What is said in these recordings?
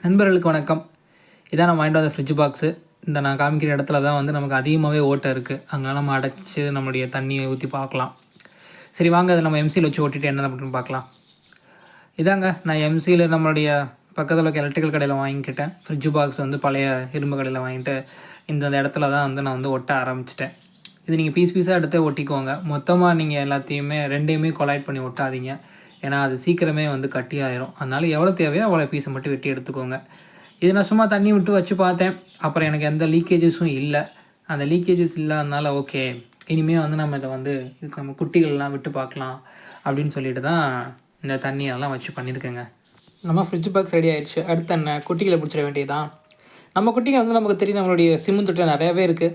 நண்பர்களுக்கு வணக்கம். இதான் நான் வாங்கிட்டு வந்த ஃப்ரிட்ஜ் பாக்ஸு. இந்த நான் காமிக்கிற இடத்துல தான் வந்து நமக்கு அதிகமாகவே ஓட்டை இருக்குது. அங்கெல்லாம் நம்ம அடைச்சி நம்மளுடைய தண்ணியை ஊற்றி பார்க்கலாம். சரி வாங்க, அதை நம்ம எம்சியில் வச்சு ஓட்டிட்டு என்ன பண்ணுறோன்னு பார்க்கலாம். இதாங்க நான் எம்சியில் நம்மளுடைய பக்கத்தில் இருக்க எலக்ட்ரிக்கல் கடையில் வாங்கிக்கிட்டேன். ஃப்ரிட்ஜ் பாக்ஸ் வந்து பழைய இரும்பு கடையில் வாங்கிட்டு இந்த இடத்துல தான் வந்து நான் வந்து ஒட்ட ஆரம்பிச்சிட்டேன். இது நீங்கள் பீஸாக எடுத்து ஒட்டிக்கோங்க. மொத்தமாக நீங்கள் எல்லாத்தையுமே ரெண்டையுமே கொலாய்ட் பண்ணி ஒட்டாதீங்க. ஏன்னா அது சீக்கிரமே வந்து கட்டி ஆயிரும். அதனால் எவ்வளோ தேவையோ அவ்வளோ பீஸை மட்டும் வெட்டி எடுத்துக்கோங்க. இது நான் சும்மா தண்ணி விட்டு வச்சு பார்த்தேன். அப்புறம் எனக்கு எந்த லீக்கேஜஸும் இல்லை. அந்த லீக்கேஜஸ் இல்லாதனால ஓகே, இனிமேல் வந்து நம்ம இதை வந்து இதுக்கு நம்ம குட்டிகள்லாம் விட்டு பார்க்கலாம் அப்படின்னு சொல்லிட்டு தான் இந்த தண்ணியெல்லாம் வச்சு பண்ணியிருக்கேங்க. நம்ம ஃப்ரிட்ஜ் பாக்ஸ் ரெடி ஆகிடுச்சு. அடுத்து என்ன, குட்டிகளை பிடிச்சிட வேண்டியதுதான். நம்ம குட்டிகள் வந்து நமக்கு தெரியும், நம்மளுடைய சிமெண்ட் தொட்டில் நிறையாவே இருக்குது.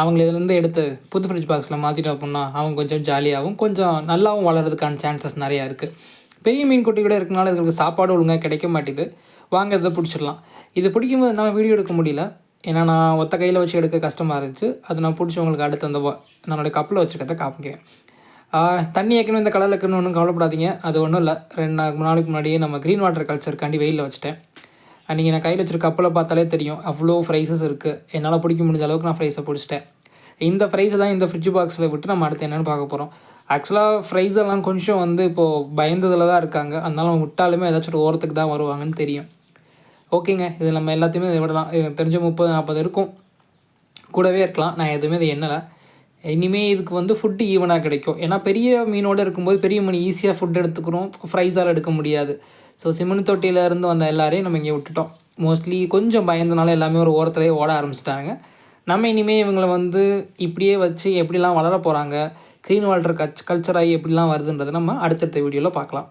அவங்கள இதுலேருந்து எடுத்து புது ஃப்ரிட்ஜ் பாக்ஸில் மாற்றிட்டோம் அப்படின்னா அவங்க கொஞ்சம் ஜாலியாகவும் கொஞ்சம் நல்லாவும் வளர்கிறதுக்கான சான்சஸ் நிறையா இருக்குது. பெரிய மீன் குட்டி கூட இருக்கனால இதுக்கு சாப்பாடு ஒழுங்காக கிடைக்க மாட்டேது. வாங்க இதை பிடிச்சிடலாம். இது பிடிக்கும்போது என்னால் வீடியோ எடுக்க முடியல. ஏன்னா நான் ஒத்த கையில் வச்சு எடுக்க கஷ்டமாக இருந்துச்சு. அது நான் பிடிச்சி உங்களுக்கு அடுத்து அந்த என்னோடய கப்பில் வச்சுருக்கதை காமிக்கிறேன். தண்ணி ஏற்கனவே இந்த கலரில் இருக்குன்னு ஒன்றும் கவலைப்படாதீங்க. அது ஒன்றும் இல்லை, 2 நாளைக்கு முன்னாடியே நம்ம க்ரீன் வாட்டர் கல்ச்சருக்காண்டி வெயிலில் வச்சுட்டேன். நீங்கள் நான் கையில் வச்சுருக்க கப்பில் பார்த்தாலே தெரியும் அவ்வளோ ஃப்ரைஸஸ் இருக்குது. என்னால் பிடிக்க முடிஞ்ச அளவுக்கு நான் ஃப்ரைஸை பிடிச்சிட்டேன். இந்த ஃப்ரைஸை தான் இந்த ஃப்ரிட்ஜ் பாக்ஸில் விட்டு நம்ம அடுத்து என்னென்னு பார்க்க போகிறோம். ஆக்சுவலாக ஃப்ரைஸெல்லாம் கொஞ்சம் வந்து இப்போது பயந்ததில் தான் இருக்காங்க. அதனால அவங்க விட்டாலுமே ஏதாச்சும் ஒரு ஓரத்துக்கு தான் வருவாங்கன்னு தெரியும். ஓகேங்க, இது நம்ம எல்லாத்தையுமே இதை விடலாம். எனக்கு தெரிஞ்ச 30-40 இருக்கும், கூடவே இருக்கலாம். நான் எதுவுமே இதை எண்ணலை. இனிமேல் இதுக்கு வந்து ஃபுட்டு ஈவனாக கிடைக்கும். ஏன்னா பெரிய மீனோடு இருக்கும்போது பெரிய மீன் ஈஸியாக ஃபுட் எடுத்துக்கிறோம், ஃப்ரைஸால் எடுக்க முடியாது. ஸோ சிமெண்ட் தொட்டியிலேருந்து வந்த எல்லாரையும் நம்ம இங்கே விட்டுட்டோம். மோஸ்ட்லி கொஞ்சம் பயந்தனால எல்லாமே ஒரு ஓரத்துலேயே ஓட ஆரம்பிச்சிட்டாங்க. நம்ம இனிமேல் இவங்களை வந்து இப்படியே வச்சு எப்படிலாம் வளர போகிறாங்க, க்ரீன் வாட்டர் கல்ச்சராகி எப்படிலாம் வருதுன்றதை நம்ம அடுத்தடுத்த வீடியோவில் பார்க்கலாம்.